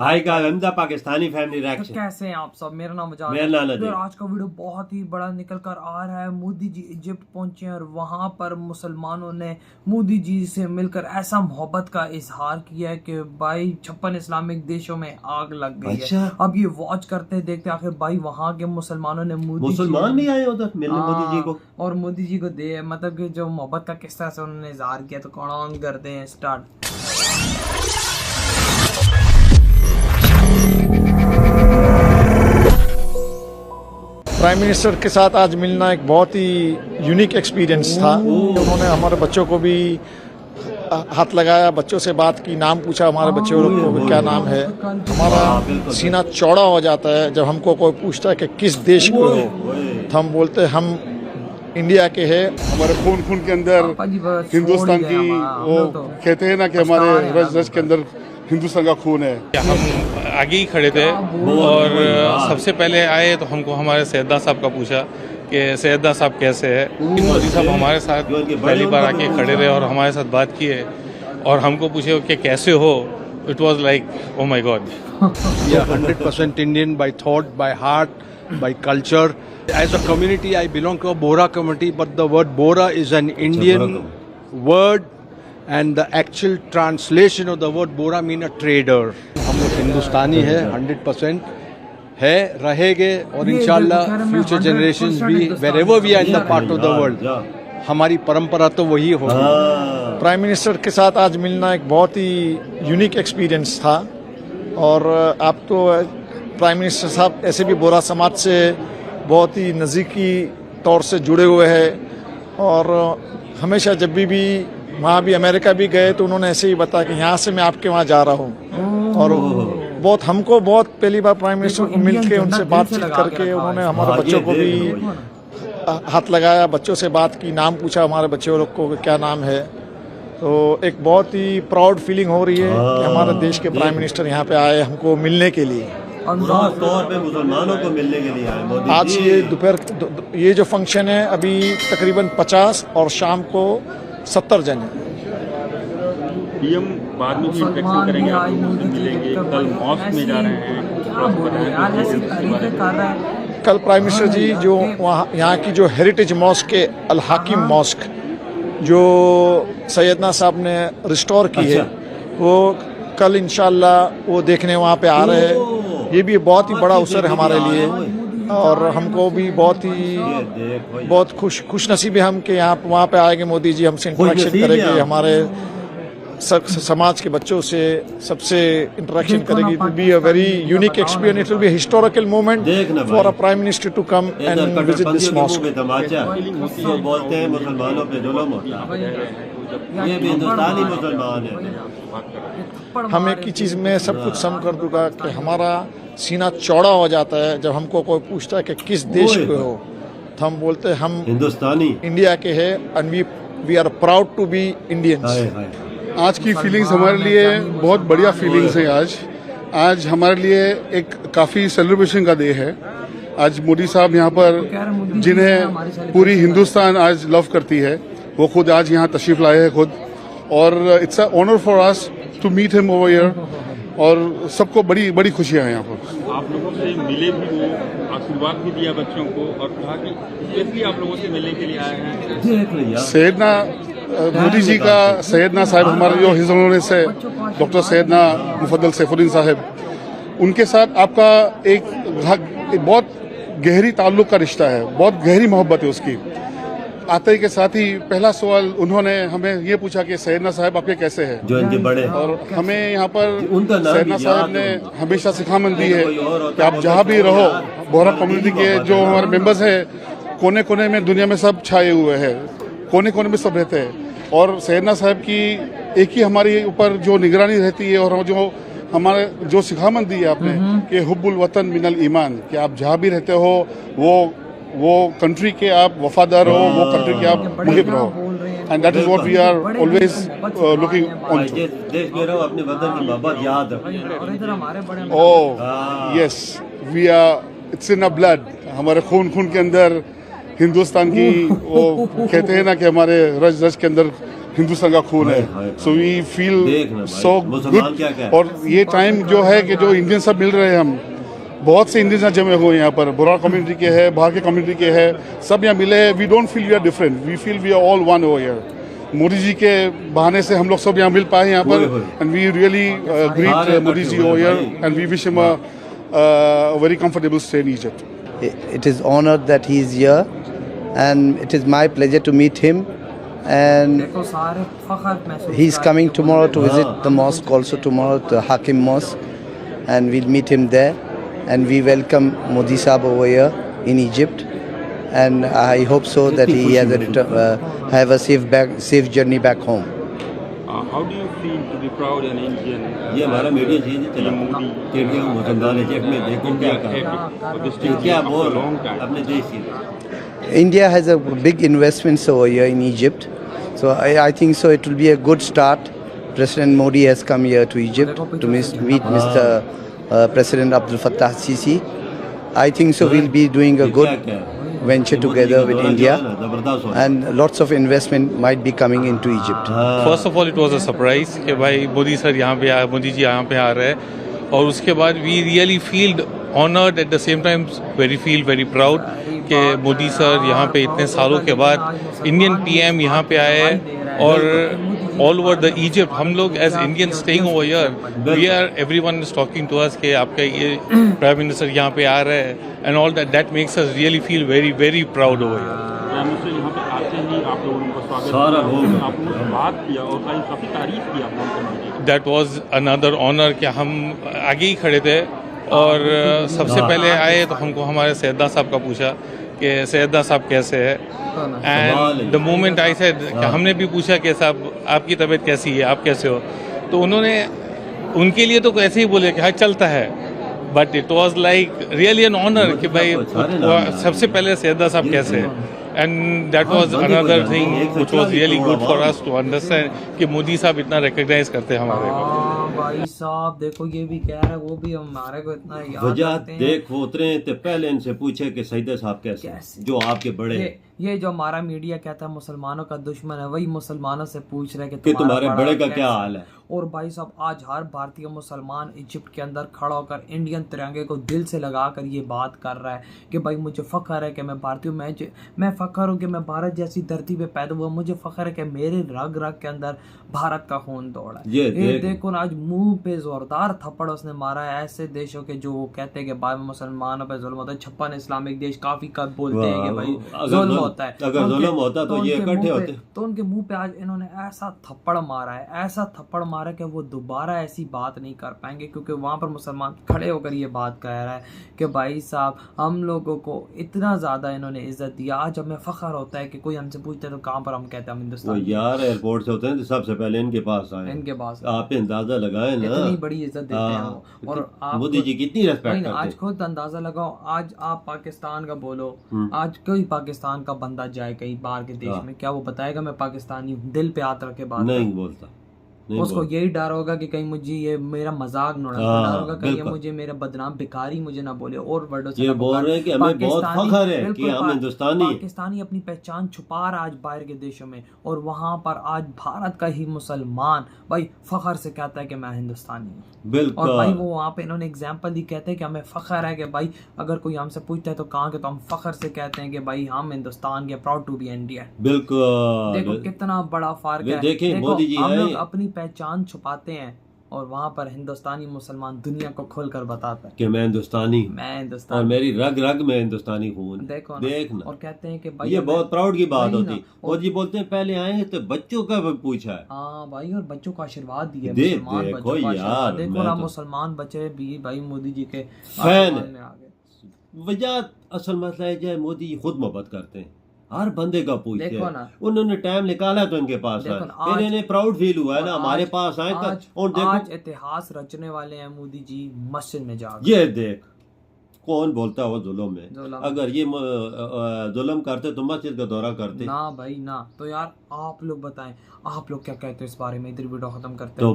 हाय का गंदा पाकिस्तानी फैमिली तो रिएक्शन। कैसे हैं आप सब। मेरा नाम मेरा नाम तो नदीम। आज का वीडियो बहुत ही बड़ा निकल कर आ रहा है। मोदी जी इजिप्ट पहुंचे हैं और वहां पर मुसलमानों ने मोदी जी से मिलकर ऐसा मोहब्बत का इजहार किया है कि भाई 56 इस्लामिक देशों में आग लग गई अच्छा। है। अब ये वॉच करते देखते आखिर भाई वहां के मुसलमानों ने मुसलमान भी आए उधर मिलने मोदी जी को। और मोदी जी को दे मतलब कि जो मोहब्बत का किस तरह से उन्होंने इजहार किया। तो कौन करते हैं स्टार्ट। प्राइम मिनिस्टर के साथ आज मिलना एक बहुत ही यूनिक एक्सपीरियंस था। उन्होंने हमारे बच्चों को भी हाथ लगाया, बच्चों से बात की, नाम पूछा हमारे बच्चों को क्या नाम है। हमारा सीना चौड़ा हो जाता है जब हमको कोई पूछता है कि किस देश के हो, तो हम बोलते हैं हम इंडिया के हैं। हमारे खून के अंदर हिंदुस्तान की वो कहते हैं ना कि हमारे रज रज के अंदर हिंदुस्तान का खून है। हम आगे ही खड़े थे और सबसे पहले आए तो हमको हमारे सैयदा साहब का पूछा कि सैयदा साहब कैसे है। मोदी साहब हमारे साथ पहली बार आके खड़े रहे और हमारे साथ बात किए और हमको पूछे कि कैसे हो। It was like oh my God. Yeah, 100% Indian by thought, by heart, by culture. As a community, I belong to a Bohra community, but the word Bohra is an Indian word, and the actual translation of the word Bohra mean a trader. हम लोग हिंदुस्तानी है, 100% है, रहेंगे और इंशाल्लाह future generations भी wherever we are in the part of the world, हमारी परंपरा तो वही होगी। प्राइम मिनिस्टर के साथ आज मिलना एक बहुत ही यूनिक एक्सपीरियंस था। और आप तो प्राइम मिनिस्टर साहब ऐसे भी बोरा समाज से बहुत ही नज़दीकी तौर से जुड़े हुए हैं और हमेशा जब भी वहाँ भी अमेरिका भी गए तो उन्होंने ऐसे ही बताया कि यहाँ से मैं आपके वहाँ जा रहा हूँ। और बहुत हमको बहुत पहली बार प्राइम मिनिस्टर को मिल के उनसे बातचीत करके उन्होंने हमारे बच्चों को भी हाथ लगाया, बच्चों से बात की, नाम पूछा हमारे बच्चों लोग को क्या नाम है। तो एक बहुत ही प्राउड फीलिंग हो रही है कि हमारे देश के प्राइम मिनिस्टर यहाँ पे आए हमको मिलने के लिए। खास तौर पे मुसलमानों को मिलने के लिए आए मोदी आज जी। ये दोपहर ये जो फंक्शन है अभी तकरीबन 50 और शाम को 70 जन है। पीएम बाद में भी इंटरेक्शन करेंगे, आप लोगों से मिलेंगे। कल मॉस्क में जा रहे हैं। कल प्राइम मिनिस्टर जी जो वहाँ यहाँ की जो हेरिटेज मॉस्क है अल हाकिम मॉस्क जो सैयदना साहब ने रिस्टोर की है, वो कल इंशाल्लाह वो देखने वहाँ पे आ रहे हैं। ये भी बहुत ही बड़ा अवसर है हमारे लिए और हमको भी बहुत खुश नसीब है हम कि यहाँ वहाँ पे आएंगे मोदी जी, हमसे इंटरेक्शन करेंगे, हमारे समाज के बच्चों से सबसे इंटरेक्शन करेगी। It will be a very unique experience, it will be historical moment for a prime minister to come and visit this mosque. जो बोलते हैं मुसलमानों पे जुल्म होता है, ये भी हिंदुस्तानी मुसलमान है। हम एक ही चीज़ में सब कुछ सम कर दूंगा कि हमारा सीना चौड़ा हो जाता है जब हमको कोई पूछता है कि किस देश के हो, तो हम बोलते हैं हम हिंदुस्तानी इंडिया के हैं and we are proud to be Indians. आज की फीलिंग्स हमारे लिए बहुत बढ़िया फीलिंग्स है। आज हमारे लिए एक काफ़ी सेलिब्रेशन का डे है। आज मोदी साहब यहाँ पर जिन्हें पूरी हिंदुस्तान आज लव करती है, वो खुद आज यहाँ तशरीफ लाए हैं खुद, और it's a honour for us to meet him over here और सबको बड़ी बड़ी खुशियाँ हैं यहाँ पर। आप लोगों से मिले भी, वो आशीर्वाद भी दिया बच्चों को और कहा कि स्पेशली आप लोगों से मिलने के लिए आए हैं। सैयदना मोदी जी का सैयदना साहब हमारे जो हिजों से डॉक्टर सैयदना मुफद्दल सैफुद्दीन साहब, उनके साथ आपका एक बहुत गहरी ताल्लुक का रिश्ता है, बहुत गहरी मोहब्बत है उसकी। आते ही के साथ ही पहला सवाल उन्होंने हमें ये पूछा कि सैयदना साहब आपके कैसे हैं, जो इनके बड़े, और हमें यहाँ पर उनका सैयदना साहब ने हमेशा सिखामत दी है कि आप जहाँ भी रहो, बोहरा कम्युनिटी के जो हमारे मेंबर्स हैं कोने कोने में दुनिया में सब छाए हुए हैं, कोने कोने में सब रहते हैं। और सैयदना साहब की एक ही हमारे ऊपर जो निगरानी रहती है और जो हमारे जो सिखामत दी है आपने कि हुब्बुल वतन मिनल ईमान, कि आप जहाँ भी रहते हो वो कंट्री के आप वफादार हो, वो कंट्री के आप मुहिब रहो, and that is what we are always looking on to. देश में रहो, अपने वतन की मोहब्बत याद रखो। Oh yes, we are, it's in a blood, हमारे खून के अंदर हिंदुस्तान की वो कहते हैं ना कि हमारे रज रज के अंदर हिंदुस्तान का खून है। सो वी फील देखना भाई, सो मुसलमान क्या क्या गुड। और ये टाइम जो है कि जो इंडियन सब मिल रहे हैं, हम बहुत से इंडियंस जमे हुए हैं यहाँ पर, बोरा कम्युनिटी के हैं, बाहर के कम्युनिटी के हैं, सब यहाँ मिले हैं। We don't feel we are different, we feel we are all one over here. Modi ji के बहाने से हम लोग सब यहाँ मिल पाए यहाँ पर, and we really greet Modi ji over here and we wish him a very comfortable stay in Egypt. It is honored that he is here, and it is my pleasure to meet him. And देखो सारे फख्र महसूस he is कर रहे coming हैं कि tomorrow वो to visit the mosque also tomorrow, the Hakim Mosque, and we'll meet him there. And we welcome Modi Sahab over here in Egypt, and I hope so that he has have a safe journey back home. How do you feel to be proud an Indian? ये हमारा media चीज चला कि मुसलमान है जेब में देखो क्या कर क्या बोल अपने देश की। India has a big investments over here in Egypt, so I think so it will be a good start. President Modi has come here to Egypt to meet Mr. President Abdel Fattah Sisi. I think so we'll be doing a good venture together with India, and lots of investment might be coming into Egypt. First of all it was a surprise कि भाई Modi sir यहाँ पे आ मोदी जी यहाँ पे आ रहे हैं, और उसके बाद we really feel honoured at the same time very proud कि मोदी सर यहाँ पे इतने सालों के बाद इंडियन पीएम यहाँ पे आए हैं, और ऑल ओवर द इजिप्ट हम लोग as Indian staying over here we are everyone is talking to us कि आपका ये प्राइम मिनिस्टर यहाँ पे आ रहे हैं, and all that makes us really feel very proud over here. Prime minister यहाँ पे आते ही आप लोगों ने उनका स्वागत सारा किया, लोग आपने बात किया और काफ़ी तारीफ की आप लोगों ने। दैट वाज अनदर ऑनर कि हम आगे ही खड़े थे, और सबसे पहले आए तो हमको हमारे सैयदा साहब का पूछा कि सैयदा साहब कैसे है, and the moment I said हमने भी पूछा कि साहब आपकी तबीयत कैसी है, आप कैसे हो, तो उन्होंने उनके लिए तो ऐसे ही बोले कि हाँ चलता है, but it was like really an honour कि भाई सबसे पहले सैयदा साहब कैसे है, and that was another thing which was really good for us to understand कि मोदी साहब इतना रिकॉग्नाइज करते हैं हमारे को। भाई साहब देखो ये भी कह रहे हैं, वो भी हमारे को इतना याद वजह करते हैं। देख वो उतरे तो पहले इनसे पूछे कि सैयदा साहब कैसे जो आपके बड़े ये जो हमारा मीडिया कहता है मुसलमानों का दुश्मन है, वही मुसलमानों से पूछ रहे कि तुम्हारे बड़े का क्या हाल है। और भाई साहब आज हर भारतीय मुसलमान इजिप्ट के अंदर खड़ा होकर इंडियन तिरंगे को दिल से लगाकर ये बात कर रहा है कि भाई मुझे फ़ख्र है कि मैं भारतीय हूँ, मैं फ़ख्र हूँ कि मैं भारत जैसी धरती पे पैदा हुआ, मुझे फ़ख्र है कि मेरे रग रग के अंदर भारत का खून दौड़ा है। ये देखो ना आज मुंह पे जोरदार थप्पड़ उसने मारा है ऐसे देशों के जो कहते हैं कि भाई मुसलमानों पे जुल्म होता है। 56 इस्लामिक देश काफ़ी कब बोलते हैं कि भाई जुल्म होता है, अगर जुल्म होता तो ये इकट्ठे होते। तो उनके मुंह पे आज इन्होंने ऐसा थप्पड़ मारा है, ऐसा थप्पड़ मारा कि वो दोबारा ऐसी बात नहीं कर पाएंगे, क्योंकि वहाँ पर मुसलमान खड़े होकर ये बात कह रहा है कि भाई साहब हम लोगों को इतना ज़्यादा इन्होंने इज्जत दिया। आज हमें फ़ख्र होता है कि कोई हमसे पूछते हैं तो कहाँ पर हम कहते हैं हम हिंदुस्तान। यार एयरपोर्ट से होते हैं तो सबसे पहले इनके पास आए, इनके पास आप अंदाजा लगाए ना, इतनी बड़ी इज्जत देते हैं वो। और आप मोदी जी कितनी रेस्पेक्ट करते हैं। आज खुद अंदाजा लगाओ, आज आप पाकिस्तान का बोलो, आज कोई पाकिस्तान का बंदा जाए कहीं बाहर के देश में, क्या वो बताएगा मैं पाकिस्तानी हूँ? दिल पे हाथ रख के बात नहीं बोलता। उसको यही डर होगा कि कहीं मुझे ये मेरा मजाक न उड़ाए, डर होगा कहीं ये मुझे मेरा बदनाम भिखारी मुझे ना बोले। और वर्डों से ये बोल रहे हैं कि हमें बहुत फख्र है कि हम हिंदुस्तानी हैं। पाकिस्तानी अपनी पहचान छुपा रहा आज बाहर के देशों में, और वहाँ पर आज भारत का ही मुसलमान भाई फख्र से कहता है कि मैं हिंदुस्तानी हूँ। बिल्कुल। और भाई वो वहाँ पे इन्होंने एग्जाम्पल दी, कहते हैं कि हमें फख्र है कि भाई अगर कोई हमसे पूछता है तो कहाँ के, तो हम फख्र से कहते हैं कि भाई हम हिंदुस्तान के, प्राउड टू बी इंडियन। बिल्कुल। देखो कितना बड़ा फर्क है। देखिए मोदी जी हम लोग अपनी पहचान छुपाते हैं और वहाँ पर हिंदुस्तानी मुसलमान दुनिया को खोल कर बताता है कि मैं हिंदुस्तानी, मैं हिंदुस्तानी, और मेरी रग रग में हिंदुस्तानी खून। देखना। और कहते हैं कि भाई ये बहुत प्राउड की बात होती। और जी बोलते हैं पहले आए तो बच्चों का भी पूछा है। हाँ भाई, और बच्चों को आशीर्वाद दिया, मुसलमान बच्चों को आशीर्वाद। देखो ना मुसलमान बच्चे भी भाई मोदी जी के फैन। वजह असल मसला है मोदी जी खुद मोहब्बत करते हैं, हर बंदे का पूछते हैं। उन्होंने टाइम निकाला तो इनके पास आए, फिर इन्हें प्राउड फील हुआ है ना हमारे पास आए। और देखो आज इतिहास रचने वाले हैं मोदी जी मस्जिद में जाकर। ये देख कौन बोलता है वो जुल्म में, अगर ये जुल्म करते तो मस्जिद का दौरा करते ना भाई ना। तो यार आप लोग बताएं, आप लोग क्या कहते हैं इस बारे में? इधर वीडियो खत्म करते हैं।